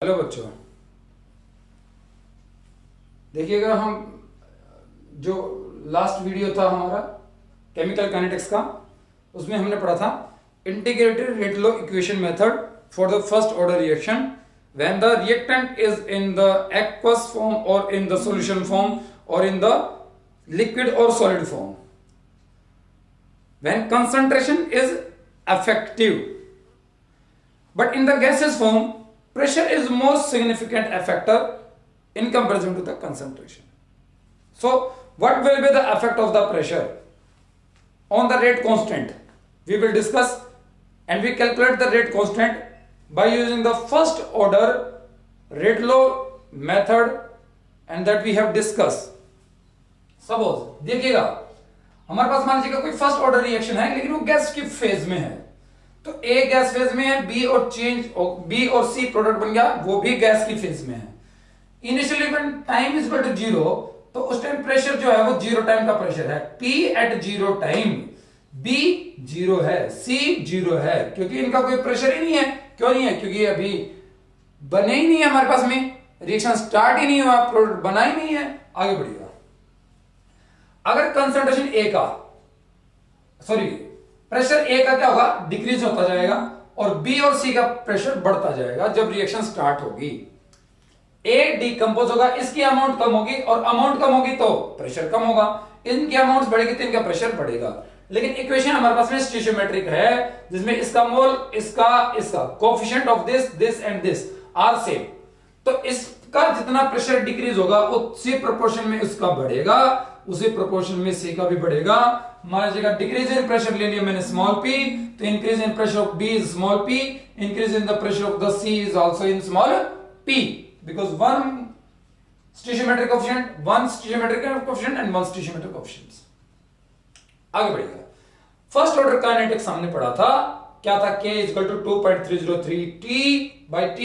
Hello बच्चों, देखिएगा हम जो लास्ट वीडियो था हमारा केमिकल काइनेटिक्स का, उसमें हमने पढ़ा था integrated rate law equation method for the first order reaction when the reactant is in the aqueous form और इन द सॉल्यूशन फॉर्म और इन द लिक्विड और solid form when concentration is effective, but in the gaseous form pressure is most significant factor in comparison to the concentration. So what will be the effect of the pressure on the rate constant? We will discuss and we calculate the rate constant by using the first order rate law method and that we have discussed. Suppose देखिएगा हमारे पास मान लीजिएगा कोई first order reaction है लेकिन वो gas की phase में है, तो ए गैस फेज में है, बी और सी प्रोडक्ट बन गया, वो भी गैस की फेज में है। Initially when time is equal to 0, तो उस टाइम प्रेशर जो है वो 0 टाइम का प्रेशर है, P एट 0 टाइम, B 0 है, C 0 है, क्योंकि इनका कोई प्रेशर ही नहीं है। क्यों नहीं है? क्योंकि अभी बने ही नहीं है हमारे पास में, रिएक्शन स्टार्ट ही नहीं हुआ, प्रोडक्ट बना ही नहीं है। आगे बढ़िएगा, अगर कंसंट्रेशन ए का प्रेशर ए का क्या होगा, डिक्रीज होता जाएगा और बी और सी का प्रेशर बढ़ता जाएगा जब रिएक्शन स्टार्ट होगी। ए डिकंपोज होगा, इसकी अमाउंट कम होगी और अमाउंट कम होगी तो प्रेशर कम होगा, इनकी अमाउंट बढ़ेगी तो इनका प्रेशर बढ़ेगा। लेकिन इक्वेशन हमारे पास में स्टोइचियोमेट्रिक है जिसमें इसका मोल, इसका coefficient of this and this are same, तो इसका जितना प्रेशर डिक्रीज होगा उसी प्रोपोर्शन में इसका बढ़ेगा, उसी प्रोपोर्शन में सी का भी बढ़ेगा। मान लीजिएगा डिक्रीज इन प्रेशर ले लिया मैंने स्मॉल p, तो increase in pressure of b is small p, increase in the pressure of the c is also in small p, because one stoichiometric coefficient and one stoichiometric coefficient. आगे बढ़िएगा, first order kinetics हमने पढ़ा था, क्या था, k is equal to 2.303 t/t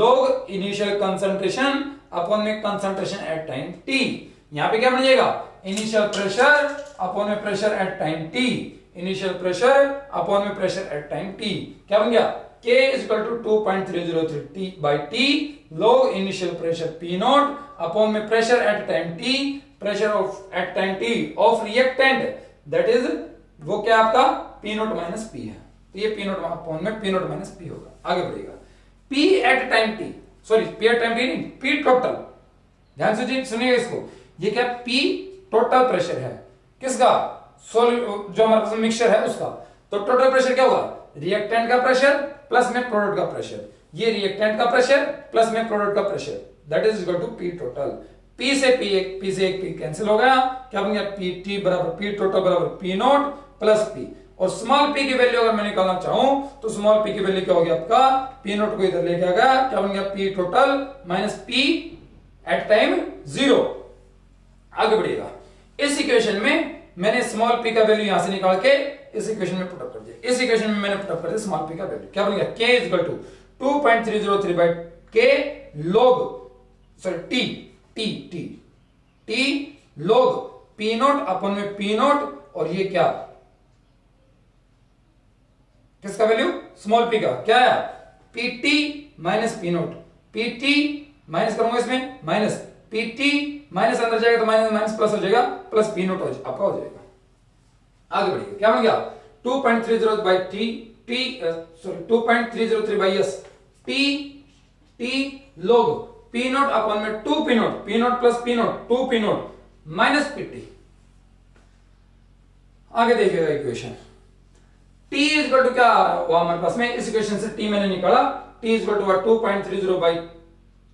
log initial concentration upon में concentration at time t। यहां पे क्या बन जाएगा, इनिशियल प्रेशर अपॉन में pressure at time t, initial pressure upon में प्रेशर एट टाइम t, क्या बन गया, k is equal to 2.303 t/t log initial pressure p not upon में pressure at time t, pressure of at time t of reactant, that is वो क्या आपका p nought minus p है, तो ये p नॉट अपॉन में p nought minus p होगा। आगे बढ़ेगा, p at time t, p at time t नहीं, p टोटल, ध्यान से सुनिएगा इसको, ये क्या P टोटल प्रेशर है किसका, जो हमारे पास मिक्सचर है उसका, तो टोटल प्रेशर क्या होगा, रिएक्टेंट का प्रेशर प्लस में प्रोडक्ट का प्रेशर, ये रिएक्टेंट का प्रेशर प्लस में प्रोडक्ट का pressure, that is equal to P total. P से P कैंसिल हो गया, क्या बन गया, PT बराबर P टोटल बराबर P नॉट प्लस P, और स्मॉल p की वैल्यू अगर मैं निकालना चाहूं तो स्मॉल p की वैल्यू क्या होगी आपका, P नॉट को इधर लेके आ गया, क्या बन गया, P total minus P at time 0। आगे बढ़िएगा, इस इक्वेशन में मैंने स्मॉल p का वैल्यू यहां से निकाल के इस इक्वेशन में पुट अप कर दिया, इस इक्वेशन में मैंने पुट अप कर दिया स्मॉल p का वैल्यू, क्या बन गया, k is equal to 2.303 by k log t log p not upon में p नॉट, और ये क्या, किसका वैल्यू, स्मॉल p का, क्या है, pt minus p not, pt minus करूंगा इसमें माइनस pt माइनस अंदर जाएगा तो माइनस माइनस प्लस हो जाएगा, प्लस p नॉट आपका हो जाएगा। आगे बढ़िए, क्या बन गया, 2.30 by t 2.303 by s t log p not upon में 2 p nought plus p nought 2 p nought minus pt। आगे देखिएगा equation, t is equal to क्या हुआ हमारे पास में, इस इक्वेशन से t मैंने निकाला, t is equal to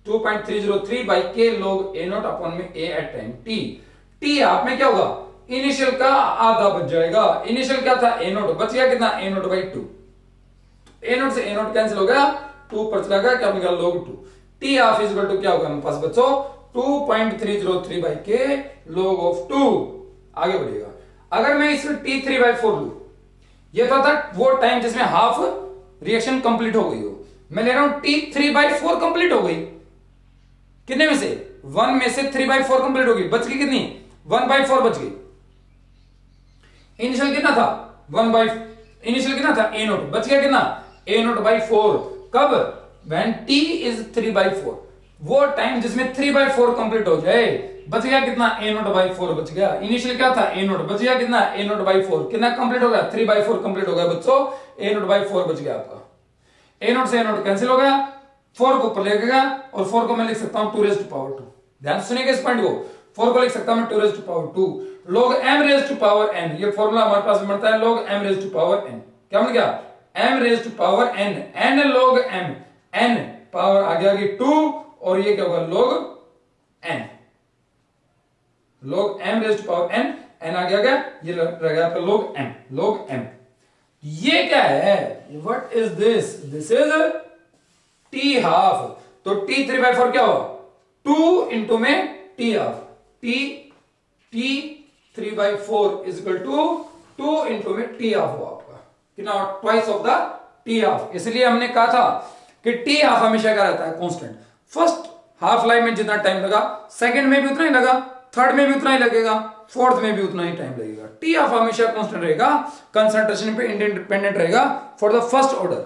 2.303 by k log a nought upon में a एट टाइम t आप में क्या होगा, इनिशियल का आधा बच जाएगा, इनिशियल क्या था a नॉट, बच गया कितना, a not by 2, a not से a नॉट कैंसिल हो गया, 2 पर चला गया, क्या बन गया, log 2, t half is equal to क्या होगा हमारे पास बच्चों, 2.303 बाई k log ऑफ 2। आगे बढ़िएगा, अगर मैं इसमें t3/4 लूं, ये तो था वो टाइम जिसमें हाफ रिएक्शन कंप्लीट हो गई हो, मैं ले रहा हूं t3/4 कंप्लीट हो गई, कितने में से, 1 में से 3/4 कंप्लीट होगी, बच गई कितनी, 1/4 बच गई। इनिशियल कितना था, इनिशियल कितना था, a नोट, बच गया कितना, a नोट बाई 4, कब, व्हेन t इज 3/4, वो टाइम जिसमें 3/4 कंप्लीट हो जाए, बच गया कितना a0/4 बच गया। इनिशियल क्या था a0, बच गया कितना a0/4, कितना कंप्लीट हो गया 3/4 कंप्लीट हो गया बच्चों, a0/4 बच गया आपका। a0 से a0 कैंसिल हो गया, 4 को ऊपर ले गया और 4 को मैं लिख सकता हूं 2⁻²। ध्यान सुनिएगा इस पॉइंट को, 4 को लिख सकता हूं मैं 2⁻²। log m⁻n, ये फॉर्मूला हमारे पास बनता है log m⁻n। क्या बन गया m⁻n, n log m, n power आ गया कि 2 और ये क्या होगा log n, log m⁻n, n आ गया क्या, ये रह गया आपका log m। ये क्या है, what is this, this is t half. तो t 3/4 क्या हुआ 2 इंटू में t half, t 3/4 is equal to 2 into में t हाफ हुआ आपका, कितना twice of the t half. इसलिए हमने कहा था कि t हाफ हमेशा क्या रहता है कांस्टेंट। फर्स्ट हाफ लाइफ में जितना टाइम लगा, सेकंड में भी उतना ही लगा, थर्ड में भी उतना ही लगेगा, फोर्थ में भी उतना ही टाइम लगेगा। टी ऑफ हमेशा कांस्टेंट रहेगा, कंसंट्रेशन पे इंडिपेंडेंट रहेगा फॉर द फर्स्ट ऑर्डर।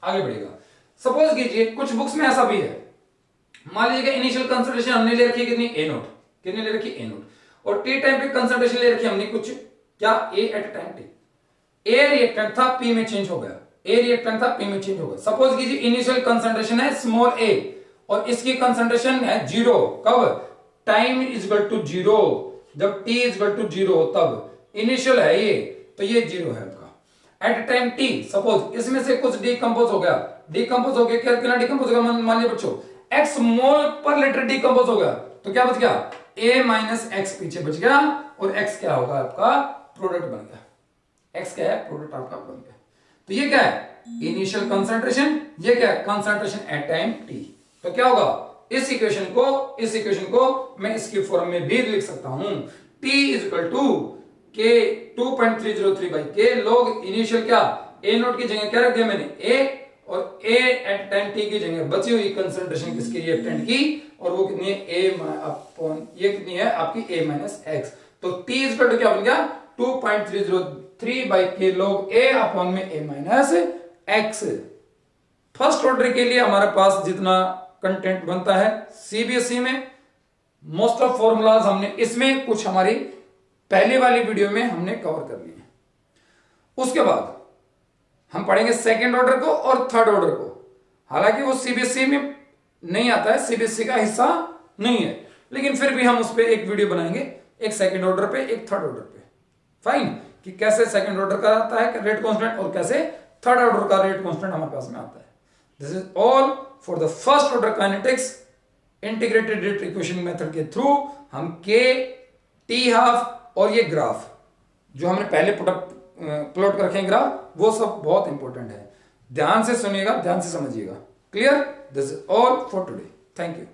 आगे बढ़ेगा, सपोज कीजिए कुछ बुक्स में ऐसा भी है, मान लीजिए इनिशियल कंसंट्रेशन हमने ले रखी है कितनी a0, कितनी ले रखी a0, और टी टाइम पे कंसंट्रेशन ले रखी हमने कुछ क्या a at time t। a reactant था p में चेंज हो गया, a रिएक्टेंट था p में चेंज हो गया। सपोज कीजिए इनिशियल कंसंट्रेशन है स्मॉल a और इसकी कंसंट्रेशन है 0, कब टाइम इज इक्वल टू 0, जब t इज इक्वल टू 0 तब इनिशियल है ये, तो ये 0 है आपका। एट टाइम t सपोज इसमें से कुछ डिकंपोज हो गया, डिकंपोज हो गया, क्या कितना डिकंपोज हो गया, मान लीजिए बच्चों x मोल पर लीटर डिकंपोज हो गया, तो क्या बच गया a माइनस x पीछे बच गया और x क्या होगा आपका प्रोडक्ट बन गया, x क्या है प्रोडक्ट आपका बन गया। तो ये क्या है इनिशियल कंसंट्रेशन, ये क्या है कंसंट्रेशन एट टाइम t। तो क्या होगा इस इक्वेशन को मैं इसकी फॉर्म में भी लिख सकता हूं, t is equal to k 2.303/k log initial क्या a0 की जगह क्या रख दिया मैंने a, और a एट टाइम t की जगह बची हुई कंसंट्रेशन किसकी रिएक्टेंट की, और वो कितनी है a अपॉन ये कितनी है आपकी a माइनस x। तो t इज इक्वल टू क्या बन गया 2.303/k log a अपॉन में a minus x। First order के लिए हमारे पास जितना कंटेंट बनता है सीबीएसई में, मोस्ट ऑफ फॉर्मूलाज हमने इसमें कुछ हमारी पहले वाली वीडियो में हमने कवर कर लिए। उसके बाद हम पढ़ेंगे सेकंड ऑर्डर को और थर्ड ऑर्डर को। हालांकि वो सीबीएसई में नहीं आता है, सीबीएसई का हिस्सा नहीं है, लेकिन फिर भी हम उस पर एक वीडियो बनाएंगे, एक सेकंड ऑर्डर पे एक थर्ड ऑर्डर पे। फाइन, कि कैसे सेकंड ऑर्डर का आता है रेट कांस्टेंट और कैसे थर्ड ऑर्डर का रेट कांस्टेंट हमारे पास में आता है। This is all for the first order kinetics integrated rate equation method के थ्रू हम के टी हाफ और ये ग्राफ जो हमने पहले प्लॉट कर रखे हैं ग्राफ, वो सब बहुत इंपॉर्टेंट है। ध्यान से सुनिएगा, ध्यान से समझिएगा। Clear? This is all for today. Thank you.